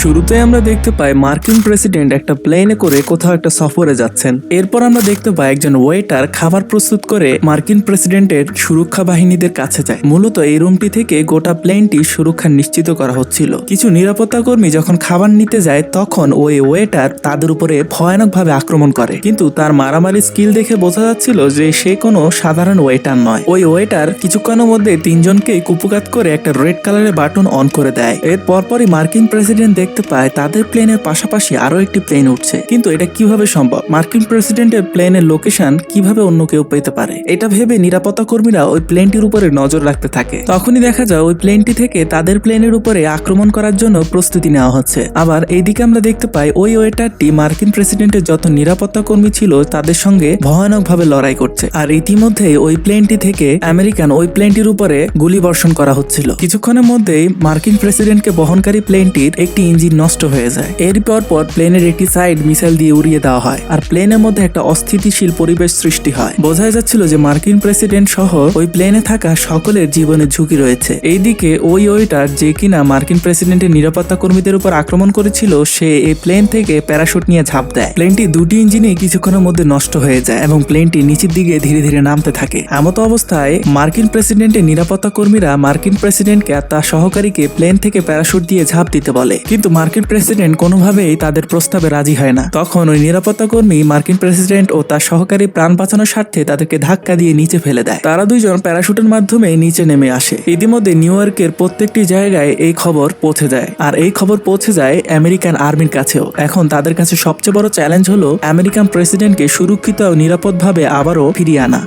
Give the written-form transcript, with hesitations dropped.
শুরুতে আমরা দেখতে পাই মার্কিন প্রেসিডেন্ট একটা প্লেনে করে কোথাও একটা সফরে যাচ্ছেন। এরপর আমরা দেখতে পাই একজন ওয়েটার খাবার প্রস্তুত করে মার্কিন প্রেসিডেন্টের সুরক্ষা বাহিনীদের কাছে যায়। মূলত এই রুমটি থেকে গোটা প্লেনটি সুরক্ষা নিশ্চিত করা হচ্ছিল। কিছু নিরাপত্তা কর্মী যখন খাবার নিতে যায় তখন ওই ওয়েটার তাদের উপরে ভয়ানকভাবে আক্রমণ করে, কিন্তু তার মারামারি স্কিল দেখে বোঝা যাচ্ছিল যে সে কোনো সাধারণ ওয়েটার নয়। ওই ওয়েটার কিছুক্ষণের মধ্যে তিনজনকেই কুপুকাত করে একটা রেড কালারের বাটন অন করে দেয়। এর পরপরই মার্কিন প্রেসিডেন্ট দেখতে পায় তাদের প্লেনের পাশাপাশি আরো একটি প্লেন উঠছে, কিন্তু এটা কিভাবে সম্ভব? মার্কিন প্রেসিডেন্টের প্লেনের লোকেশন কিভাবে অন্য কেউ পেতে পারে? এটা ভেবে নিরাপত্তা কর্মীরা ওই প্লেনটির উপরে নজর রাখতে থাকে। তখনই দেখা যায় ওই প্লেনটি থেকে তাদের প্লেনের উপরে আক্রমণ করার জন্য প্রস্তুতি নেওয়া হচ্ছে। আবার এইদিকে আমরা দেখতে পাই ওই ওয়েটারটি মার্কিন প্রেসিডেন্টের যত নিরাপত্তা কর্মী ছিল তাদের সঙ্গে ভয়ানকভাবে লড়াই করছে। আর ইতিমধ্যেই ওই প্লেনটি থেকে আমেরিকান ওই প্লেনটির উপরে গুলি বর্ষণ করা হচ্ছিল। কিছুক্ষণের মধ্যেই মার্কিন প্রেসিডেন্টকে বহনকারী প্লেনটির একটি ইঞ্জিন নষ্ট হয়ে যায়। এর পর প্লেনের একটি সাইড মিসাইল দিয়ে উড়িয়ে দেওয়া হয়, আর প্লেনের মধ্যে একটা অস্থিতিশীল পরিবেশ সৃষ্টি হয়। বোঝাই যাচ্ছিল যে মার্কিন প্রেসিডেন্ট সহ ওই প্লেনে থাকা সকলের জীবনের ঝুঁকি রয়েছে। এইদিকে ওই ওয়েটার যে কিনা মার্কিন প্রেসিডেন্টের নিরাপত্তা কর্মীদের উপর আক্রমণ করেছিল, সে এই প্লেন থেকে প্যারাশুট নিয়ে ঝাঁপ দেয়। প্লেনটি দুটি ইঞ্জিনই কিছুক্ষণের মধ্যে নষ্ট হয়ে যায় এবং প্লেনটি নিচের দিকে ধীরে ধীরে নামতে থাকে। এমত অবস্থায় মার্কিন প্রেসিডেন্টের নিরাপত্তা কর্মীরা মার্কিন প্রেসিডেন্টকে আর তার সহকারীকে প্লেন থেকে প্যারাশুট দিয়ে ঝাঁপ দিতে বলে, কিন্তু মার্কিন প্রেসিডেন্ট কোনোভাবেই তাদের প্রস্তাবে রাজি হয় না। তখন ওই নিরাপত্তা কর্মী মার্কিন প্রেসিডেন্ট ও তার সহকারী প্রাণ বাঁচানোর স্বার্থে তাদেরকে ধাক্কা দিয়ে নিচে ফেলে দেয়। তারা দুইজন প্যারাশুটের মাধ্যমে নিচে নেমে আসে। ইতিমধ্যে নিউ ইয়র্কের প্রত্যেকটি জায়গায় এই খবর পৌঁছে যায়, আর এই খবর পৌঁছে যায় আমেরিকান আর্মির কাছেও। এখন তাদের কাছে সবচেয়ে বড় চ্যালেঞ্জ হলো আমেরিকান প্রেসিডেন্টকে সুরক্ষিত ও নিরাপদভাবে আবারও ফিরিয়ে আনা।